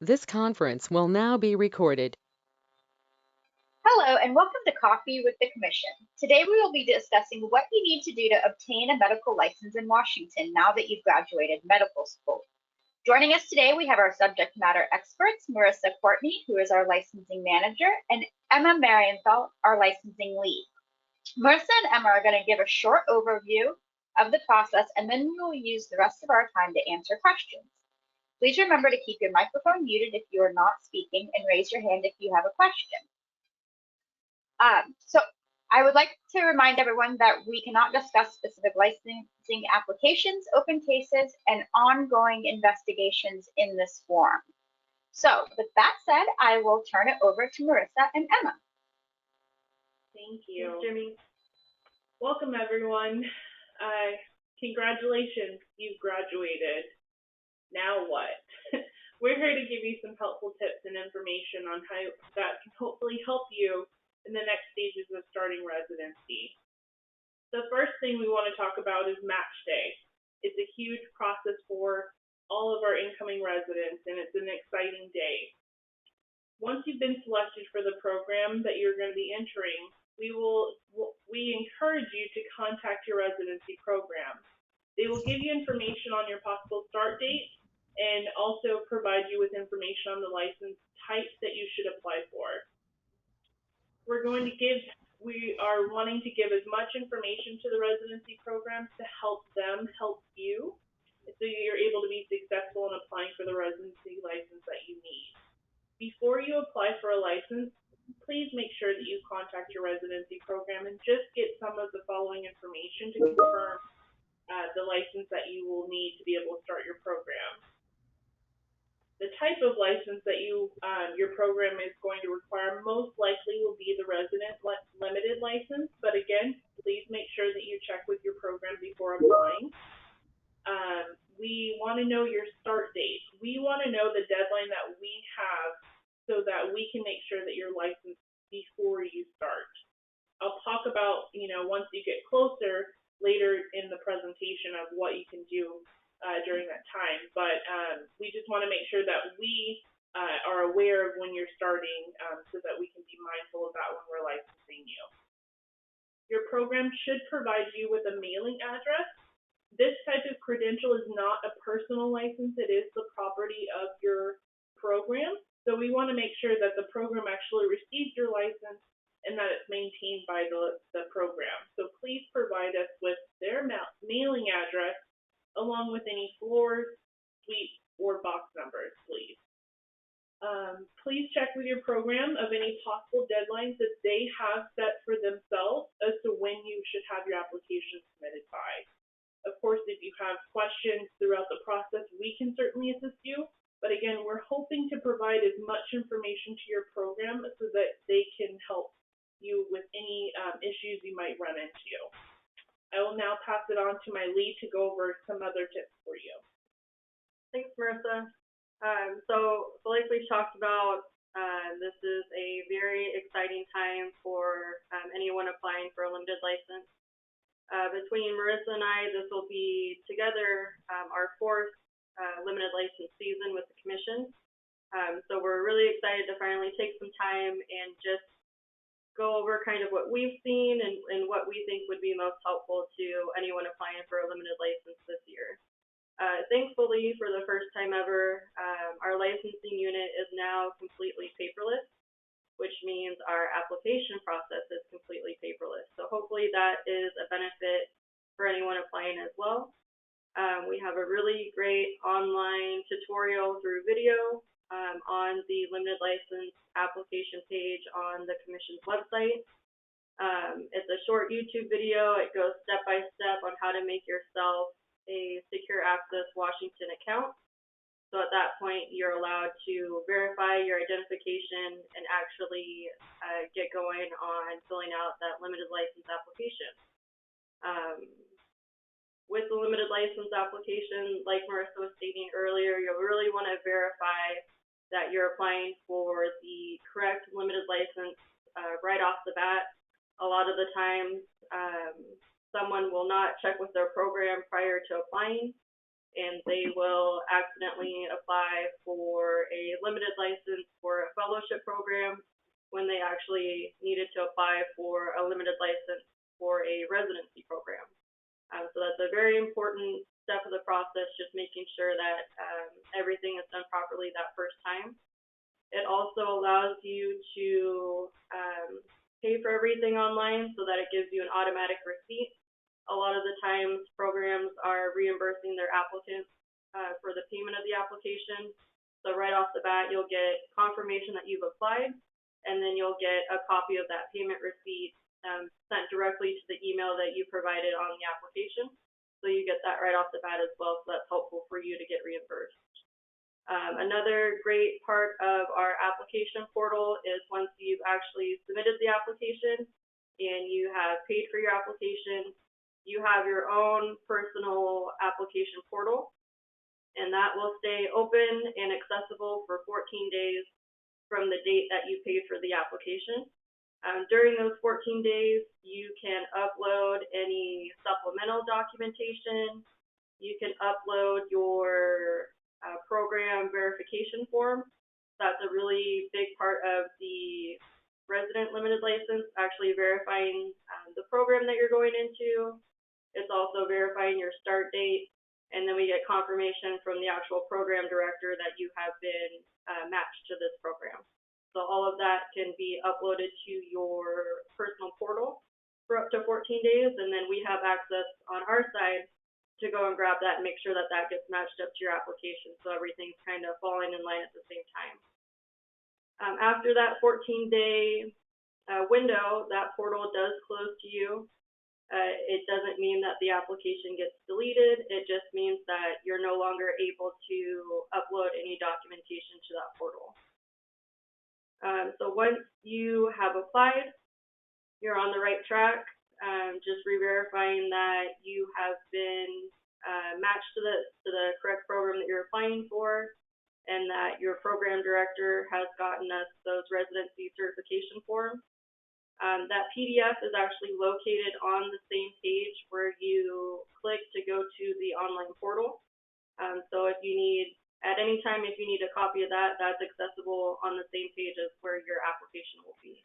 This conference will now be recorded. Hello, and welcome to Coffee with the Commission. Today we will be discussing what you need to do to obtain a medical license in Washington now that you've graduated medical school. Joining us today, we have our subject matter experts, Marissa Courtney, who is our licensing manager, and Emma Marienthal, our licensing lead. Marissa and Emma are going to give a short overview of the process, and then we will use the rest of our time to answer questions. Please remember to keep your microphone muted if you are not speaking, and raise your hand if you have a question. So I would like to remind everyone that we cannot discuss specific licensing applications, open cases, and ongoing investigations in this forum. So with that said, I will turn it over to Marissa and Emma. Thank you. Thanks, Jimmy. Welcome, everyone. Congratulations, you've graduated. Now what? We're here to give you some helpful tips and information on how that can hopefully help you in the next stages of starting residency. The first thing we want to talk about is match day. It's a huge process for all of our incoming residents, and it's an exciting day. Once you've been selected for the program that you're going to be entering, we encourage you to contact your residency program. They will give you information on your possible start date and also provide you with information on the license types that you should apply for. We are wanting to give as much information to the residency programs to help them help you, so you're able to be successful in applying for the residency license that you need. Before you apply for a license, please make sure that you contact your residency program and just get some of the following information to confirm the license that you will need to be able to start your program. The type of license that your program is going to require most likely will be the resident limited license, but again, please make sure that you check with your program before applying. We want to know your start date. We want to know the deadline that we have so that we can make sure that you're licensed before you start. I'll talk about, once you get closer later in the presentation of what you can do during that time, but we just want to make sure that we are aware of when you're starting so that we can be mindful of that when we're licensing you. Your program should provide you with a mailing address. This type of credential is not a personal license, it is the property of your program, so we want to make sure that the program actually receives your license and that it's maintained by the program. So please provide us with their mailing address along with any floors, suite, or box numbers, please. Please check with your program of any possible deadlines that they have set for themselves as to when you should have your application submitted by. Of course, if you have questions throughout the process, we can certainly assist you, but again, we're hoping to provide as much information to your program so that they can help you with any issues you might run into. I will now pass it on to my lead to go over some other tips for you. Thanks, Marissa. So like we talked about, this is a very exciting time for anyone applying for a limited license. Between Marissa and I, this will be together our fourth limited license season with the Commission. So we're really excited to finally take some time and just go over kind of what we've seen and what we think would be most helpful to anyone applying for a limited license this year. Thankfully, for the first time ever, our licensing unit is now completely paperless, which means our application process is completely paperless. So hopefully that is a benefit for anyone applying as well. We have a really great online tutorial through video on the limited license application page on the Commission's website. It's a short YouTube video. It goes step by step on how to make yourself a secure access Washington account. So at that point, you're allowed to verify your identification and actually get going on filling out that limited license application. With the limited license application, like Marissa was stating earlier, you'll really want to verify that you're applying for the correct limited license right off the bat. A lot of the times, someone will not check with their program prior to applying, and they will accidentally apply for a limited license for a fellowship program when they actually needed to apply for a limited license for a residency program. So that's a very important step of the process, just making sure that everything is done properly that first time. It also allows you to pay for everything online so that it gives you an automatic receipt. A lot of the times programs are reimbursing their applicants for the payment of the application. So right off the bat, you'll get confirmation that you've applied, and then you'll get a copy of that payment receipt sent directly to the email that you provided on the application. So you get that right off the bat as well, so that's helpful for you to get reimbursed. Another great part of our application portal is once you've actually submitted the application and you have paid for your application, you have your own personal application portal, and that will stay open and accessible for 14 days from the date that you paid for the application. During those 14 days, you can upload any supplemental documentation. You can upload your program verification form. That's a really big part of the resident limited license, actually verifying the program that you're going into. It's also verifying your start date, and then we get confirmation from the actual program director that you have been matched to this program. So all of that can be uploaded to your personal portal for up to 14 days, and then we have access on our side to go and grab that and make sure that that gets matched up to your application, so everything's kind of falling in line at the same time. After that 14-day window, that portal does close to you. It doesn't mean that the application gets deleted. It just means that you're no longer able to upload any documentation to that portal. So once you have applied, you're on the right track, just re-verifying that you have been matched to the correct program that you're applying for, and that your program director has gotten us those residency certification forms. That PDF is actually located on the same page where you click to go to the online portal. So if you need, at any time, if you need a copy of that, that's accessible on the same page as where your application will be.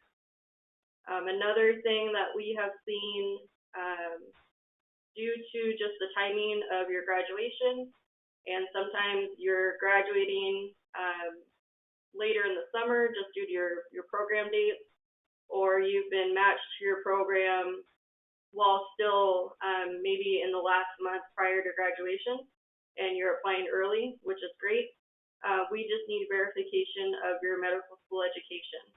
Another thing that we have seen due to just the timing of your graduation, and sometimes you're graduating later in the summer just due to your program dates, or you've been matched to your program while still maybe in the last month prior to graduation, and you're applying early, which is great. We just need verification of your medical school education.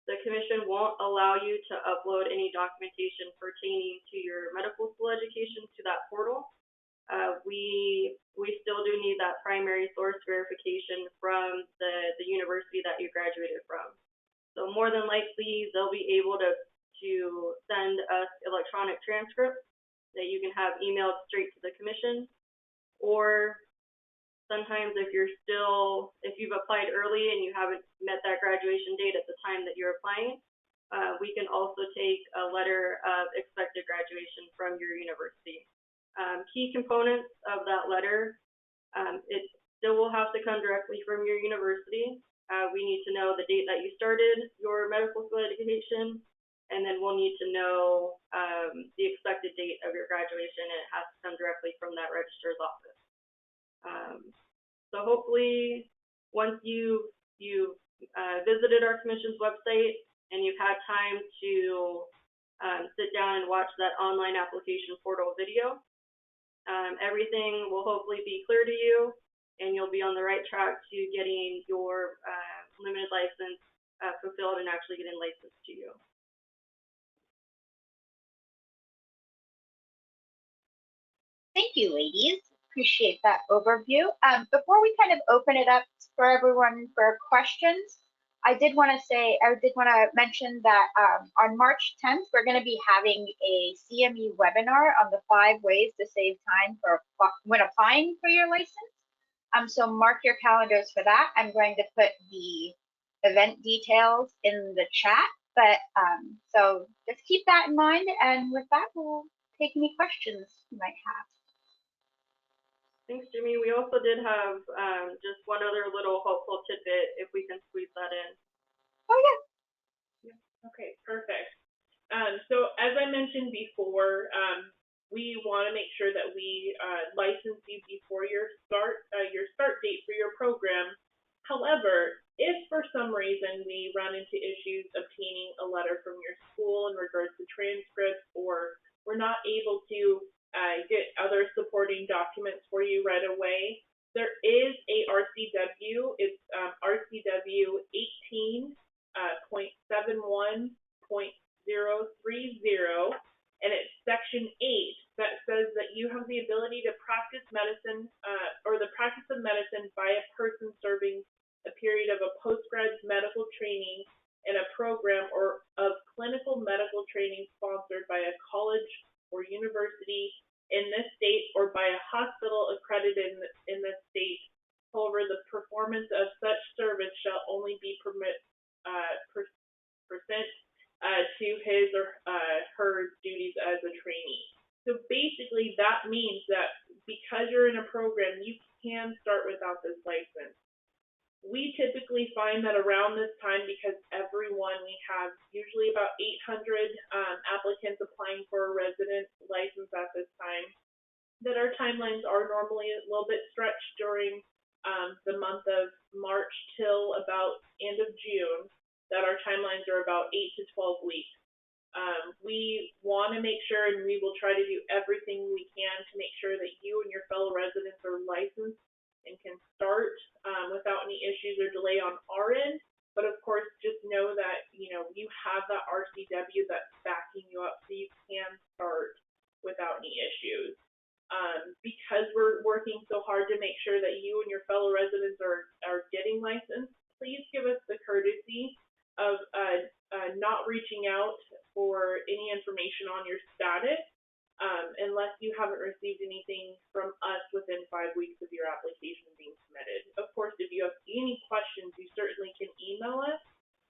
The commission won't allow you to upload any documentation pertaining to your medical school education to that portal. We still do need that primary source verification from the university that you graduated from. So more than likely, they'll be able to send us electronic transcripts that you can have emailed straight to the commission, or sometimes if you've applied early and you haven't met that graduation date at the time that you're applying, we can also take a letter of expected graduation from your university. Key components of that letter, it still will have to come directly from your university. We need to know the date that you started your medical school education, and then we'll need to know the expected date of your graduation, and it has to come directly from that registrar's office. So hopefully, once you've visited our commission's website and you've had time to sit down and watch that online application portal video, everything will hopefully be clear to you, and you'll be on the right track to getting your limited license fulfilled and actually getting licensed to you. Thank you, ladies. Appreciate that overview. Before we kind of open it up for everyone for questions, I did want to mention that on March 10th, we're going to be having a CME webinar on the 5 ways to save time when applying for your license. So mark your calendars for that. I'm going to put the event details in the chat, but so just keep that in mind. And with that, we'll take any questions you might have. Thanks, Jimmy. We also did have just one other little helpful tidbit, if we can squeeze that in. Oh, yeah. Okay, perfect. So as I mentioned before, we want to make sure that we license you before your start date for your program. However, if for some reason we run into issues obtaining a letter from your school in regards to transcripts, or we're not able to get other supporting documents for you right away, there is a RCW. It's RCW 18.71.030, and it's section 8 that says that you have the ability to practice medicine or the practice of medicine by a person serving a period of a postgrad medical training in a program or of clinical medical training sponsored by a college or university in this state or by a hospital accredited in this state. However, the performance of such service shall only be percent to his or her duties as a trainee. So basically that means that because you're in a program, you can start without this license. We typically find that around this time, because we have usually about 800 applicants applying for a resident license at this time, that our timelines are normally a little bit stretched during the month of March till about end of June, that our timelines are about 8 to 12 weeks. We want to make sure, and we will try to do everything we can to make sure that you and your fellow residents are licensed and can start without any issues or delay on our end. But of course, just know that you have that RCW that's backing you up, so you can start without any issues. Because we're working so hard to make sure that you and your fellow residents are getting licensed, please give us the courtesy of not reaching out for any information on your status unless you haven't received anything from us within 5 weeks of your application being submitted. Of course, if you have any questions, you certainly can email us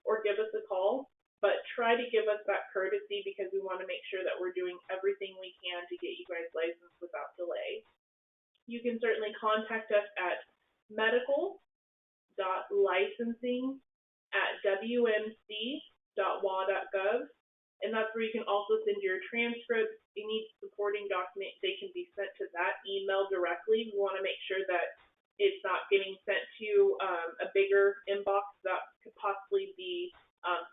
or give us a call, but try to give us that courtesy because we want to make sure that we're doing everything we can to get you guys licensed without delay. You can certainly contact us at medical.licensing@wmc.wa.gov, and that's where you can also send your transcripts, any supporting document. They can be sent to that email directly. We want to make sure that it's not getting sent to a bigger inbox that could possibly be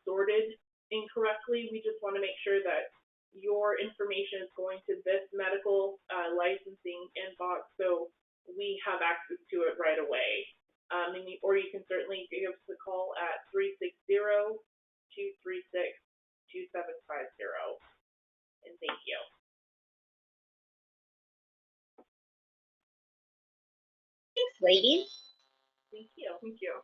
sorted incorrectly. We just want to make sure that your information is going to this medical licensing inbox, so we have access to it right away. Or you can certainly give us a call at 360-236-2750. And thank you. Thanks, ladies. Thank you. Thank you.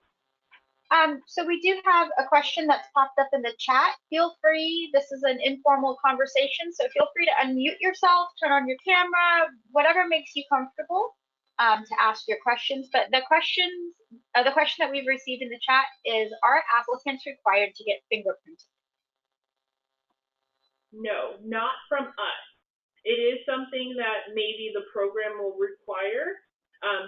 So we do have a question that's popped up in the chat. Feel free, this is an informal conversation, so feel free to unmute yourself, turn on your camera, whatever makes you comfortable to ask your questions. But the question that we've received in the chat is, are applicants required to get fingerprinted? No, not from us. It is something that maybe the program will require,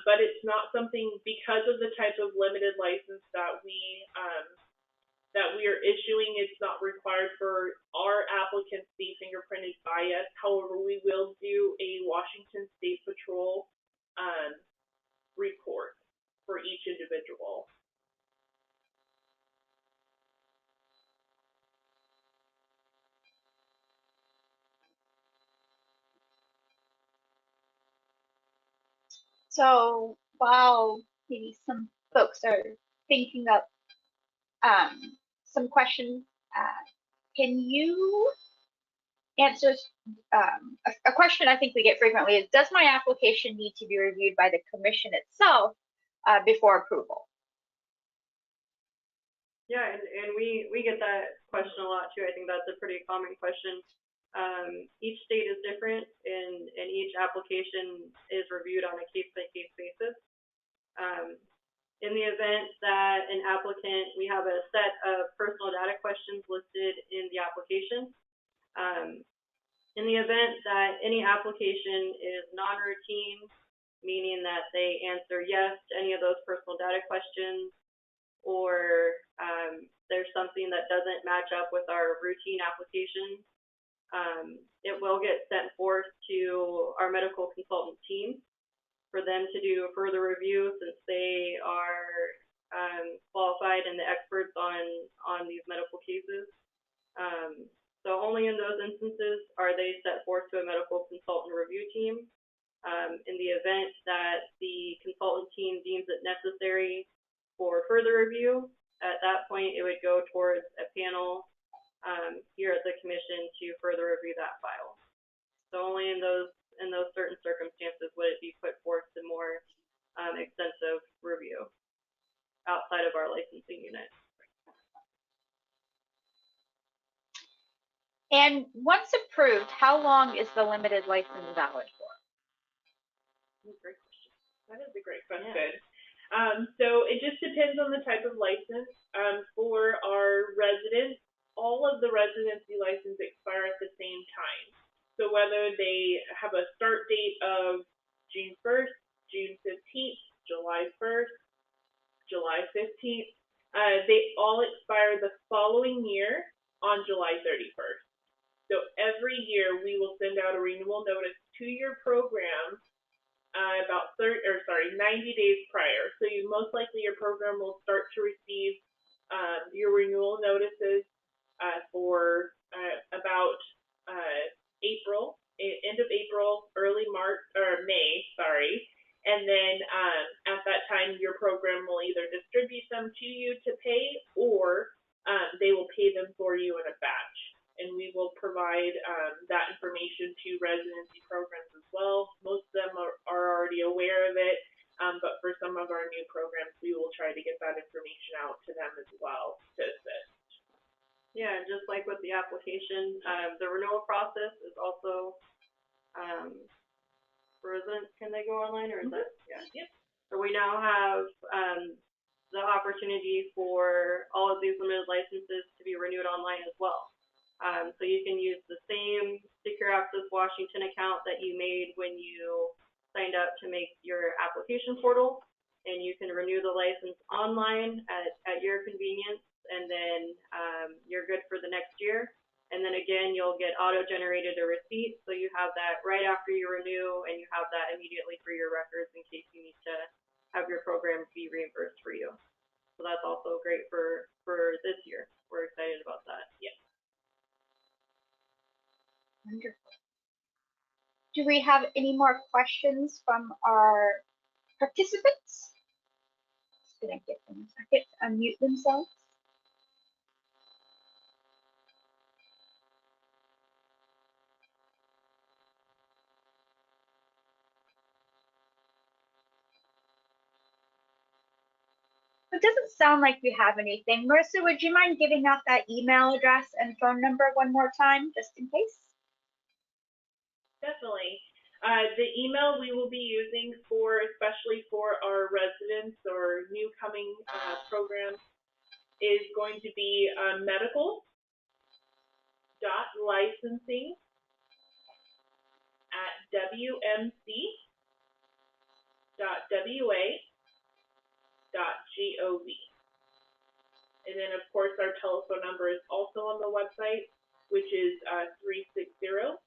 but it's not something, because of the type of limited license that we are issuing. It's not required for our applicants to be fingerprinted by us. However, we will do a Washington State Patrol report for each individual. So while maybe some folks are thinking up some questions, can you answer a question I think we get frequently is, does my application need to be reviewed by the commission itself before approval? Yeah, and we get that question a lot too. I think that's a pretty common question. Each state is different, and each application is reviewed on a case-by-case basis. In the event that an applicant, we have a set of personal data questions listed in the application. In the event that any application is non-routine meaning that they answer yes to any of those personal data questions, or there's something that doesn't match up with our routine application, it will get sent forth to our medical consultant team for them to do a further review, since they are qualified and the experts on these medical cases. So only in those instances are they set forth to a medical consultant review team. In the event that the consultant team deems it necessary for further review, at that point it would go towards a panel here at the commission to further review that file. So only in those certain circumstances would it be put forth to more extensive review outside of our licensing unit. And once approved, how long is the limited license valid for? Great question. That is a great question. Yeah. So it just depends on the type of license. For our residents, all of the residency licenses expire at the same time. So whether they have a start date of June 1st, June 15th, July 1st, July 15th, they all expire the following year on July 31st. So every year we will send out a renewal notice to your program about 90 days prior. So most likely your program will start to receive your renewal notices for about April, end of April, early March, or May, sorry. And then at that time, your program will either distribute them to you to pay, or they will pay them for you in a batch. And we will provide that information to residency programs as well. Most of them are already aware of it, but for some of our new programs, we will try to get that information out to them as well to assist. Yeah, just like with the application, the renewal process is also, for residents, can they go online, or is that, yeah? Yep. So we now have the opportunity for all of these limited licenses to be renewed online as well. So you can use the same Secure Access Washington account that you made when you signed up to make your application portal, and you can renew the license online at your convenience, and then you're good for the next year. And then again, you'll get auto-generated a receipt, so you have that right after you renew, and you have that immediately for your records in case you need to have your program be reimbursed for you. So that's also great for this year. We're excited about that. Yes. Wonderful. Do we have any more questions from our participants? Just gonna give them a second to unmute themselves. It doesn't sound like we have anything. Marissa, would you mind giving out that email address and phone number one more time, just in case? Definitely. The email we will be using especially for our residents or new coming programs, is going to be medical.licensing@wmc.wa.gov. And then, of course, our telephone number is also on the website, which is 360-236-2750.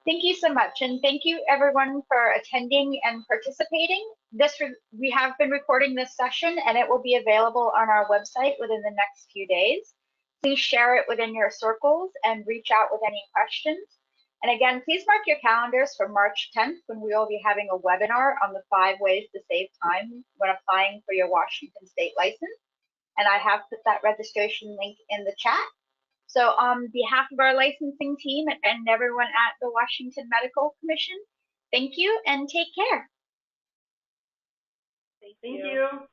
Thank you so much, and thank you everyone for attending and participating. We have been recording this session, and it will be available on our website within the next few days. Please share it within your circles and reach out with any questions. And again, please mark your calendars for March 10th, when we will be having a webinar on the 5 ways to save time when applying for your Washington State license. And I have put that registration link in the chat. So on behalf of our licensing team and everyone at the Washington Medical Commission, thank you and take care. Thank you.